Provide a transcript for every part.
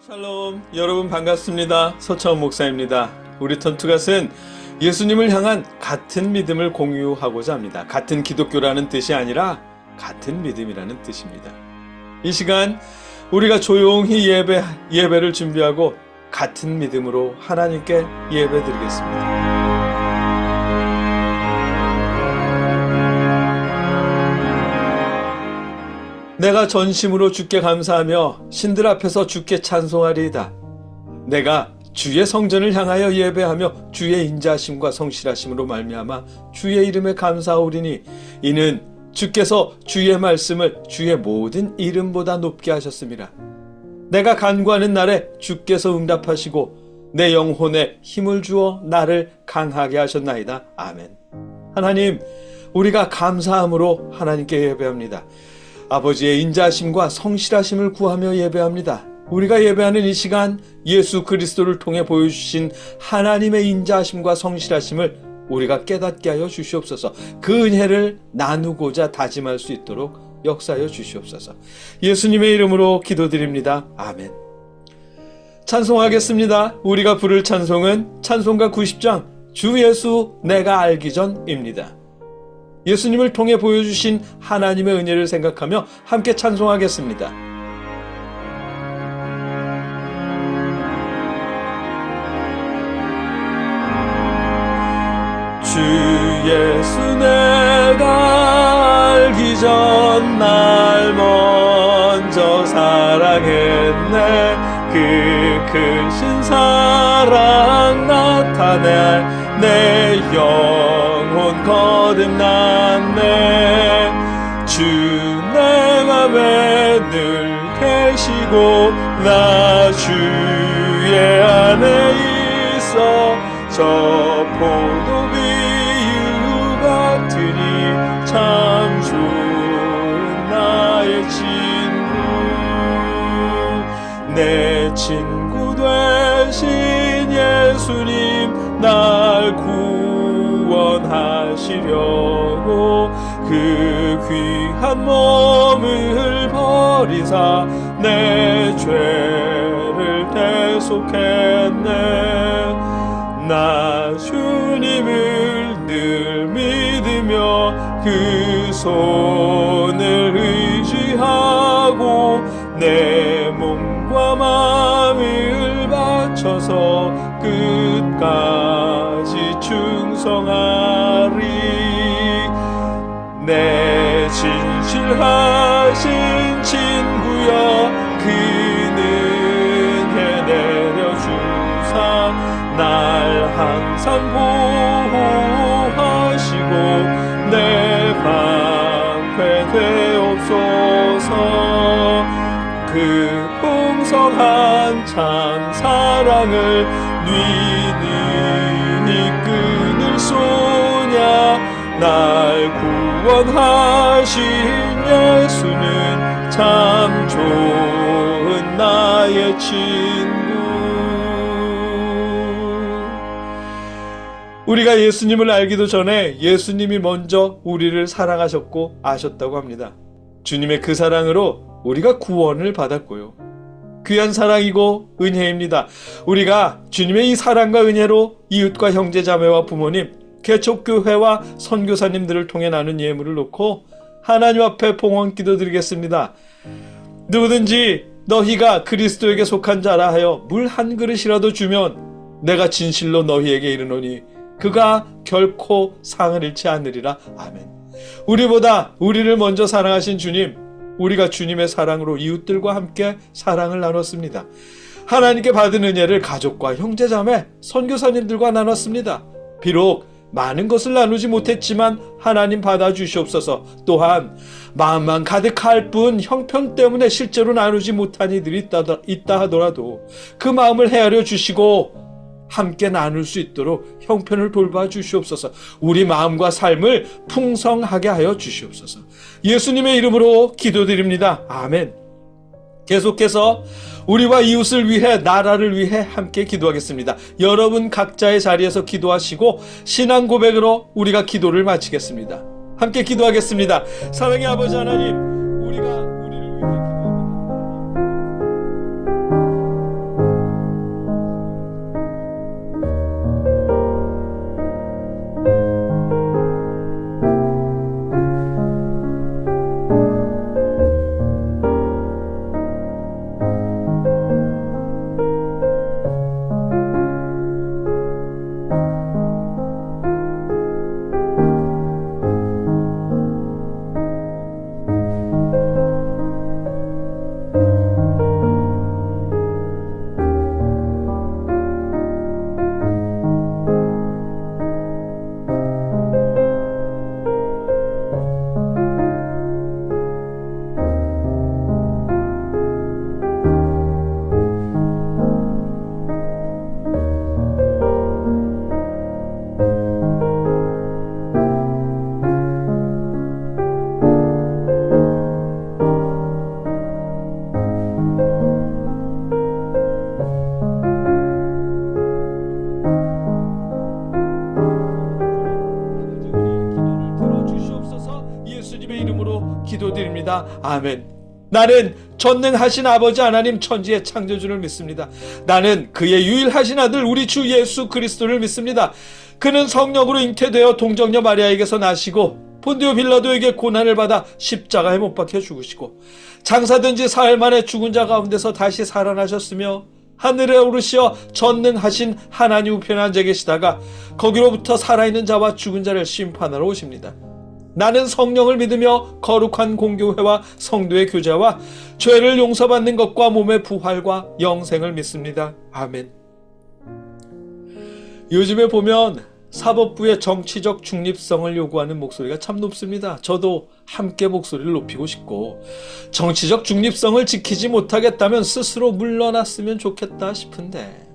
샬롬, 여러분 반갑습니다. 서차원 목사입니다. 우리 턴투갓은 예수님을 향한 같은 믿음을 공유하고자 합니다. 같은 기독교라는 뜻이 아니라 같은 믿음이라는 뜻입니다. 이 시간 우리가 조용히 예배를 준비하고 같은 믿음으로 하나님께 예배 드리겠습니다. 내가 전심으로 주께 감사하며 신들 앞에서 주께 찬송하리이다. 내가 주의 성전을 향하여 예배하며 주의 인자하심과 성실하심으로 말미암아 주의 이름에 감사하오리니 이는 주께서 주의 말씀을 주의 모든 이름보다 높게 하셨습니다. 내가 간구하는 날에 주께서 응답하시고 내 영혼에 힘을 주어 나를 강하게 하셨나이다. 아멘. 하나님, 우리가 감사함으로 하나님께 예배합니다. 아버지의 인자하심과 성실하심을 구하며 예배합니다. 우리가 예배하는 이 시간 예수 그리스도를 통해 보여주신 하나님의 인자하심과 성실하심을 우리가 깨닫게 하여 주시옵소서. 그 은혜를 나누고자 다짐할 수 있도록 역사하여 주시옵소서. 예수님의 이름으로 기도드립니다. 아멘. 찬송하겠습니다. 우리가 부를 찬송은 찬송가 90장 주 예수 내가 알기 전입니다. 예수님을 통해 보여주신 하나님의 은혜를 생각하며 함께 찬송하겠습니다. 주 예수 내가 알기 전 날 먼저 사랑했네. 그 크신 사랑 나타내 내 영혼 거듭났네. 주 내 맘에 늘 계시고 나 주의 안에 있어. 저 포도비유 같으니 참 좋은 나의 친구. 내 친구 되신 예수님 날 구원하시려고 그 귀한 몸을 버리사 내 죄를 대속했네. 나 주님을 늘 믿으며 그 손을 의지하고 내 몸과 마음을 바쳐서 끝까지 충성하리. 내 진실하신 친구여 그는 은혜 내려주사 날 항상 보호하시고 내 방패 되옵소서. 그 풍성한 참 사랑을 뉘니 끊을 소냐. 날 구원하신 예수는 참 좋은 나의 친구. 우리가 예수님을 알기도 전에 예수님이 먼저 우리를 사랑하셨고 아셨다고 합니다. 주님의 그 사랑으로 우리가 구원을 받았고요. 귀한 사랑이고 은혜입니다. 우리가 주님의 이 사랑과 은혜로 이웃과 형제 자매와 부모님, 개척교회와 선교사님들을 통해 나눈 예물을 놓고 하나님 앞에 봉헌 기도드리겠습니다. 누구든지 너희가 그리스도에게 속한 자라 하여 물 한 그릇이라도 주면 내가 진실로 너희에게 이르노니 그가 결코 상을 잃지 않으리라. 아멘. 우리보다 우리를 먼저 사랑하신 주님, 우리가 주님의 사랑으로 이웃들과 함께 사랑을 나눴습니다. 하나님께 받은 은혜를 가족과 형제자매, 선교사님들과 나눴습니다. 비록 많은 것을 나누지 못했지만 하나님 받아주시옵소서. 또한 마음만 가득할 뿐 형편 때문에 실제로 나누지 못한 이들이 있다 하더라도 그 마음을 헤아려 주시고 함께 나눌 수 있도록 형편을 돌봐 주시옵소서. 우리 마음과 삶을 풍성하게 하여 주시옵소서. 예수님의 이름으로 기도드립니다. 아멘. 계속해서 우리와 이웃을 위해, 나라를 위해 함께 기도하겠습니다. 여러분 각자의 자리에서 기도하시고 신앙 고백으로 우리가 기도를 마치겠습니다. 함께 기도하겠습니다. 사랑의 아버지 하나님, 우리가 우리를 위해 기도합니다. 믿습니다. 아멘. 나는 전능하신 아버지 하나님 천지의 창조주를 믿습니다. 나는 그의 유일하신 아들 우리 주 예수 그리스도를 믿습니다. 그는 성령으로 잉태되어 동정녀 마리아에게서 나시고 본디오 빌라도에게 고난을 받아 십자가에 못 박혀 죽으시고 장사된 지 사흘 만에 죽은 자 가운데서 다시 살아나셨으며 하늘에 오르시어 전능하신 하나님 우편에 앉아 계시다가 거기로부터 살아있는 자와 죽은 자를 심판하러 오십니다. 나는 성령을 믿으며 거룩한 공교회와 성도의 교제와 죄를 용서받는 것과 몸의 부활과 영생을 믿습니다. 아멘. 요즘에 보면 사법부의 정치적 중립성을 요구하는 목소리가 참 높습니다. 저도 함께 목소리를 높이고 싶고 정치적 중립성을 지키지 못하겠다면 스스로 물러났으면 좋겠다 싶은데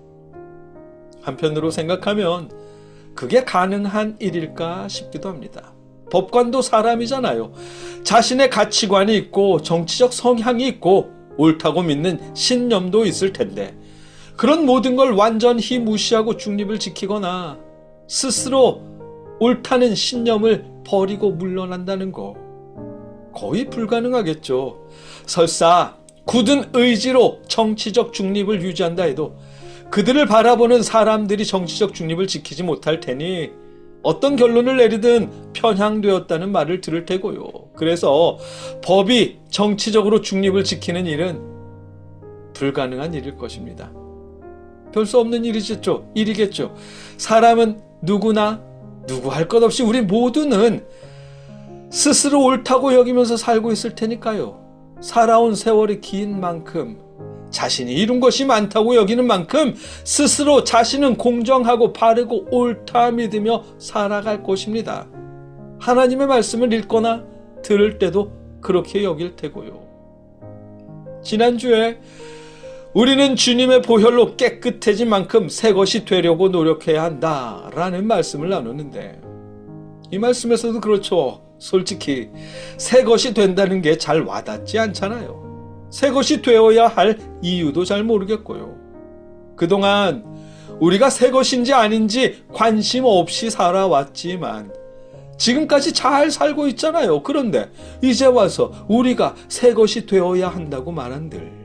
한편으로 생각하면 그게 가능한 일일까 싶기도 합니다. 법관도 사람이잖아요. 자신의 가치관이 있고 정치적 성향이 있고 옳다고 믿는 신념도 있을 텐데 그런 모든 걸 완전히 무시하고 중립을 지키거나 스스로 옳다는 신념을 버리고 물러난다는 거 거의 불가능하겠죠. 설사 굳은 의지로 정치적 중립을 유지한다 해도 그들을 바라보는 사람들이 정치적 중립을 지키지 못할 테니 어떤 결론을 내리든 편향되었다는 말을 들을 테고요. 그래서 법이 정치적으로 중립을 지키는 일은 불가능한 일일 것입니다. 별 수 없는 일이겠죠. 사람은 누구나 누구 할 것 없이 우리 모두는 스스로 옳다고 여기면서 살고 있을 테니까요. 살아온 세월이 긴 만큼 자신이 이룬 것이 많다고 여기는 만큼 스스로 자신은 공정하고 바르고 옳다 믿으며 살아갈 것입니다. 하나님의 말씀을 읽거나 들을 때도 그렇게 여길 테고요. 지난주에 우리는 주님의 보혈로 깨끗해진 만큼 새 것이 되려고 노력해야 한다라는 말씀을 나누는데 이 말씀에서도 그렇죠. 솔직히 새 것이 된다는 게 잘 와닿지 않잖아요. 새 것이 되어야 할 이유도 잘 모르겠고요. 그동안 우리가 새 것인지 아닌지 관심 없이 살아왔지만 지금까지 잘 살고 있잖아요. 그런데 이제 와서 우리가 새 것이 되어야 한다고 말한들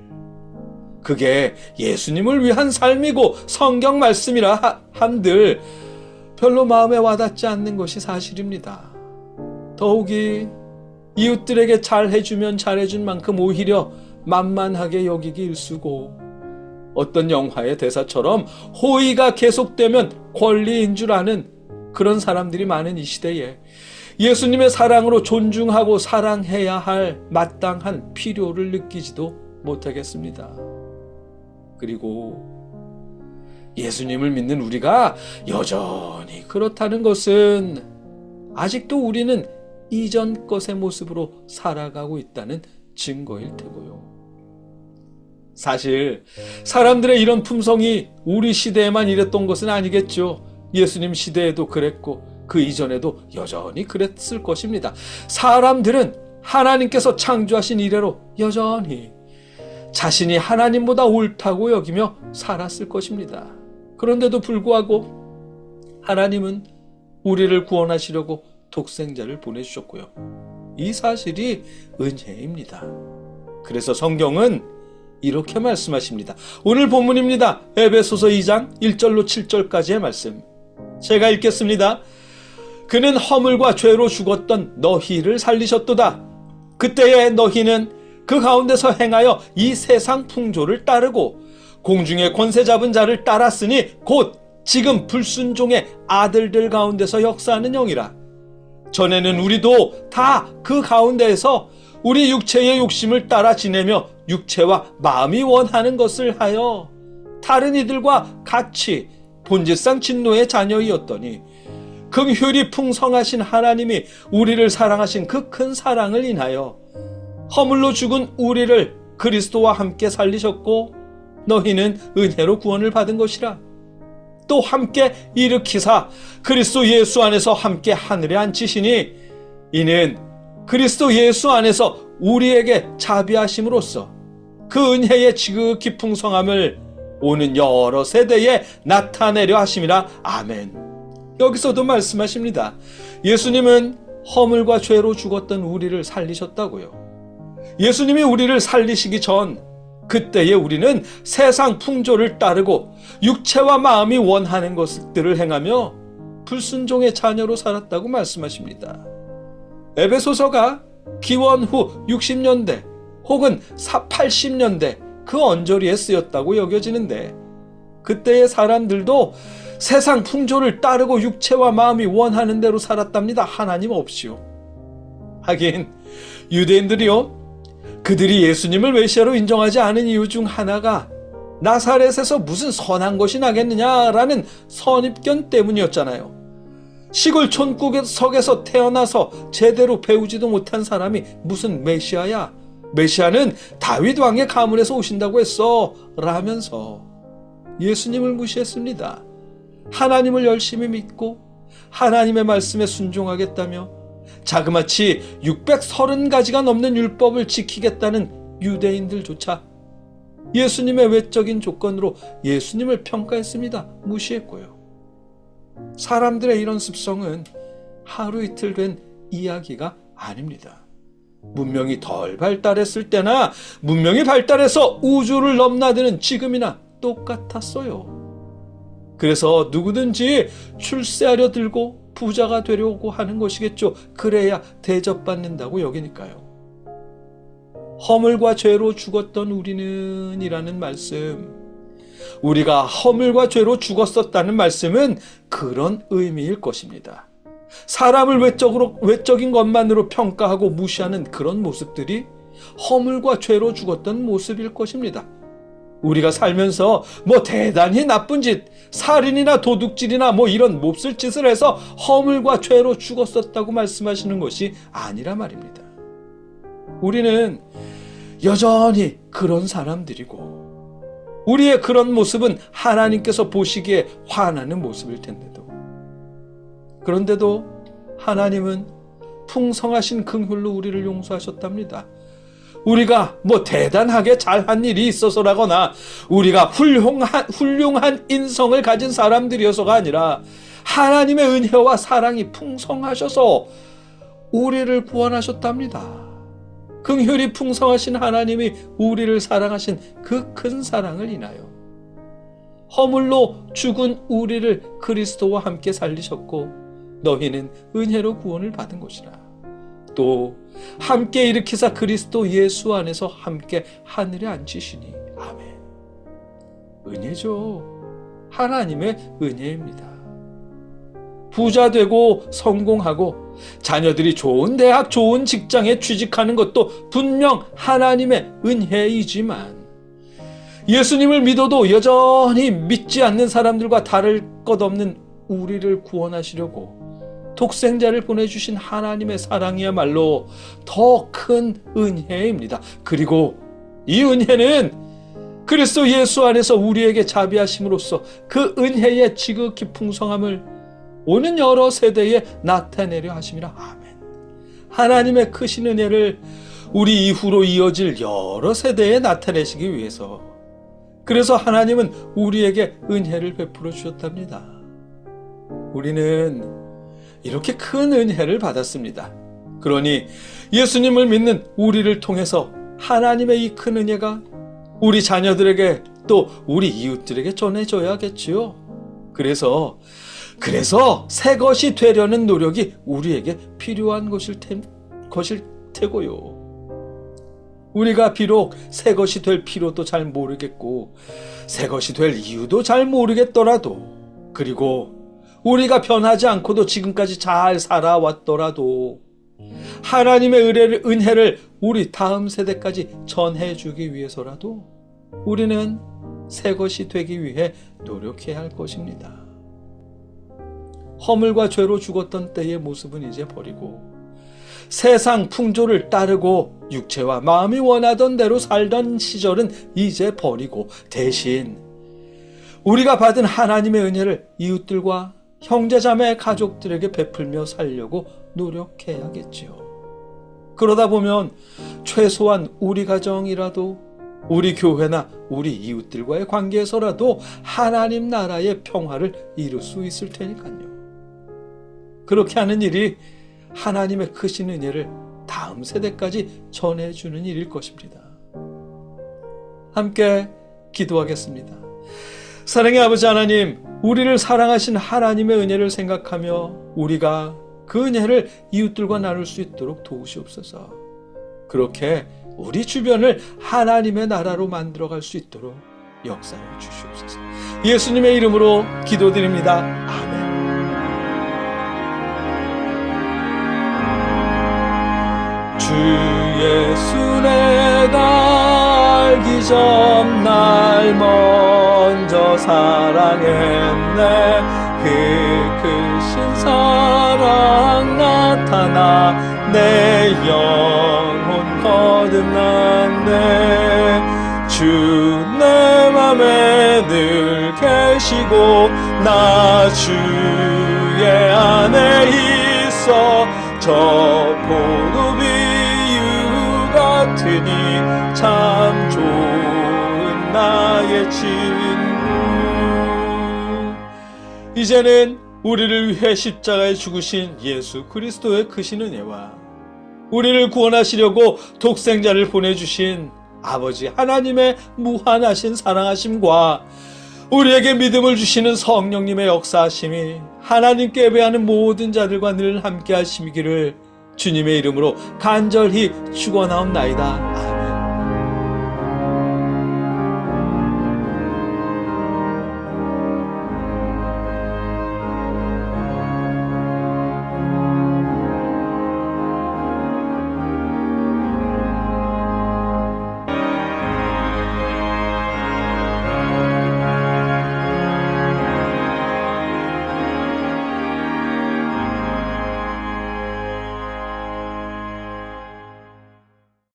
그게 예수님을 위한 삶이고 성경 말씀이라 한들 별로 마음에 와닿지 않는 것이 사실입니다. 더욱이 이웃들에게 잘해주면 잘해준 만큼 오히려 만만하게 여기기 일쑤고 어떤 영화의 대사처럼 호의가 계속되면 권리인 줄 아는 그런 사람들이 많은 이 시대에 예수님의 사랑으로 존중하고 사랑해야 할 마땅한 필요를 느끼지도 못하겠습니다. 그리고 예수님을 믿는 우리가 여전히 그렇다는 것은 아직도 우리는 이전 것의 모습으로 살아가고 있다는 증거일 테고요. 사실 사람들의 이런 품성이 우리 시대에만 이랬던 것은 아니겠죠. 예수님 시대에도 그랬고 그 이전에도 여전히 그랬을 것입니다. 사람들은 하나님께서 창조하신 이래로 여전히 자신이 하나님보다 옳다고 여기며 살았을 것입니다. 그런데도 불구하고 하나님은 우리를 구원하시려고 독생자를 보내주셨고요. 이 사실이 은혜입니다. 그래서 성경은 이렇게 말씀하십니다. 오늘 본문입니다. 에베소서 2장 1절로 7절까지의 말씀. 제가 읽겠습니다. 그는 허물과 죄로 죽었던 너희를 살리셨도다. 그때에 너희는 그 가운데서 행하여 이 세상 풍조를 따르고 공중의 권세 잡은 자를 따랐으니 곧 지금 불순종의 아들들 가운데서 역사하는 영이라. 전에는 우리도 다 그 가운데에서 우리 육체의 욕심을 따라 지내며 육체와 마음이 원하는 것을 하여 다른 이들과 같이 본질상 진노의 자녀이었더니 긍휼이 풍성하신 하나님이 우리를 사랑하신 그 큰 사랑을 인하여 허물로 죽은 우리를 그리스도와 함께 살리셨고 너희는 은혜로 구원을 받은 것이라. 또 함께 일으키사 그리스도 예수 안에서 함께 하늘에 앉히시니 이는 그리스도 예수 안에서 우리에게 자비하심으로써 그 은혜의 지극히 풍성함을 오는 여러 세대에 나타내려 하심이라. 아멘. 여기서도 말씀하십니다. 예수님은 허물과 죄로 죽었던 우리를 살리셨다고요. 예수님이 우리를 살리시기 전 그때에 우리는 세상 풍조를 따르고 육체와 마음이 원하는 것들을 행하며 불순종의 자녀로 살았다고 말씀하십니다. 에베소서가 기원 후 60년대 혹은 80년대 그 언저리에 쓰였다고 여겨지는데, 그때의 사람들도 세상 풍조를 따르고 육체와 마음이 원하는 대로 살았답니다. 하나님 없이요. 하긴 유대인들이요, 그들이 예수님을 메시아로 인정하지 않은 이유 중 하나가 나사렛에서 무슨 선한 것이 나겠느냐라는 선입견 때문이었잖아요. 시골 촌구석에서 태어나서 제대로 배우지도 못한 사람이 무슨 메시아야? 메시아는 다윗 왕의 가문에서 오신다고 했어 라면서 예수님을 무시했습니다. 하나님을 열심히 믿고 하나님의 말씀에 순종하겠다며 자그마치 630가지가 넘는 율법을 지키겠다는 유대인들조차 예수님의 외적인 조건으로 예수님을 평가했습니다. 무시했고요. 사람들의 이런 습성은 하루 이틀 된 이야기가 아닙니다. 문명이 덜 발달했을 때나 문명이 발달해서 우주를 넘나드는 지금이나 똑같았어요. 그래서 누구든지 출세하려 들고 부자가 되려고 하는 것이겠죠. 그래야 대접받는다고 여기니까요. 허물과 죄로 죽었던 우리는 이라는 말씀, 우리가 허물과 죄로 죽었었다는 말씀은 그런 의미일 것입니다. 사람을 외적인 것만으로 평가하고 무시하는 그런 모습들이 허물과 죄로 죽었던 모습일 것입니다. 우리가 살면서 대단히 나쁜 짓, 살인이나 도둑질이나 이런 몹쓸 짓을 해서 허물과 죄로 죽었었다고 말씀하시는 것이 아니라 말입니다. 우리는 여전히 그런 사람들이고, 우리의 그런 모습은 하나님께서 보시기에 화나는 모습일 텐데도, 그런데도 하나님은 풍성하신 긍휼로 우리를 용서하셨답니다. 우리가 대단하게 잘한 일이 있어서라거나 우리가 훌륭한 인성을 가진 사람들이어서가 아니라 하나님의 은혜와 사랑이 풍성하셔서 우리를 구원하셨답니다. 긍휼이 풍성하신 하나님이 우리를 사랑하신 그 큰 사랑을 인하여 허물로 죽은 우리를 그리스도와 함께 살리셨고, 너희는 은혜로 구원을 받은 것이라. 또 함께 일으키사 그리스도 예수 안에서 함께 하늘에 앉히시니. 아멘. 은혜죠. 하나님의 은혜입니다. 부자 되고 성공하고 자녀들이 좋은 대학, 좋은 직장에 취직하는 것도 분명 하나님의 은혜이지만, 예수님을 믿어도 여전히 믿지 않는 사람들과 다를 것 없는 우리를 구원하시려고 독생자를 보내주신 하나님의 사랑이야말로 더 큰 은혜입니다. 그리고 이 은혜는 그리스도 예수 안에서 우리에게 자비하심으로써 그 은혜의 지극히 풍성함을 오는 여러 세대에 나타내려 하심이라. 아멘. 하나님의 크신 은혜를 우리 이후로 이어질 여러 세대에 나타내시기 위해서, 그래서 하나님은 우리에게 은혜를 베풀어 주셨답니다. 우리는 이렇게 큰 은혜를 받았습니다. 그러니 예수님을 믿는 우리를 통해서 하나님의 이 큰 은혜가 우리 자녀들에게 또 우리 이웃들에게 전해져야겠지요. 그래서 새 것이 되려는 노력이 우리에게 필요한 것일 테고요. 우리가 비록 새 것이 될 필요도 잘 모르겠고 새 것이 될 이유도 잘 모르겠더라도, 그리고 우리가 변하지 않고도 지금까지 잘 살아왔더라도 하나님의 은혜를 우리 다음 세대까지 전해주기 위해서라도 우리는 새 것이 되기 위해 노력해야 할 것입니다. 허물과 죄로 죽었던 때의 모습은 이제 버리고 세상 풍조를 따르고 육체와 마음이 원하던 대로 살던 시절은 이제 버리고 대신 우리가 받은 하나님의 은혜를 이웃들과 형제자매 가족들에게 베풀며 살려고 노력해야겠지요. 그러다 보면 최소한 우리 가정이라도, 우리 교회나 우리 이웃들과의 관계에서라도 하나님 나라의 평화를 이룰 수 있을 테니까요. 그렇게 하는 일이 하나님의 크신 은혜를 다음 세대까지 전해주는 일일 것입니다. 함께 기도하겠습니다. 사랑의 아버지 하나님, 우리를 사랑하신 하나님의 은혜를 생각하며 우리가 그 은혜를 이웃들과 나눌 수 있도록 도우시옵소서. 그렇게 우리 주변을 하나님의 나라로 만들어갈 수 있도록 역사해 주시옵소서. 예수님의 이름으로 기도드립니다. 아멘. 주 예수 내가 알기 전 날 먼저 사랑했네. 그 크신 사랑 나타나 내 영혼 거듭났네. 주 내 맘에 늘 계시고 나 주의 안에 있어. 저 포도비유 같으니 참 좋은 나의 친구. 이제는 우리를 위해 십자가에 죽으신 예수 그리스도의 크신 은혜와 우리를 구원하시려고 독생자를 보내주신 아버지 하나님의 무한하신 사랑하심과 우리에게 믿음을 주시는 성령님의 역사하심이 하나님께 예배하는 모든 자들과 늘 함께 하시기를 주님의 이름으로 간절히 축원하옵나이다. 아멘.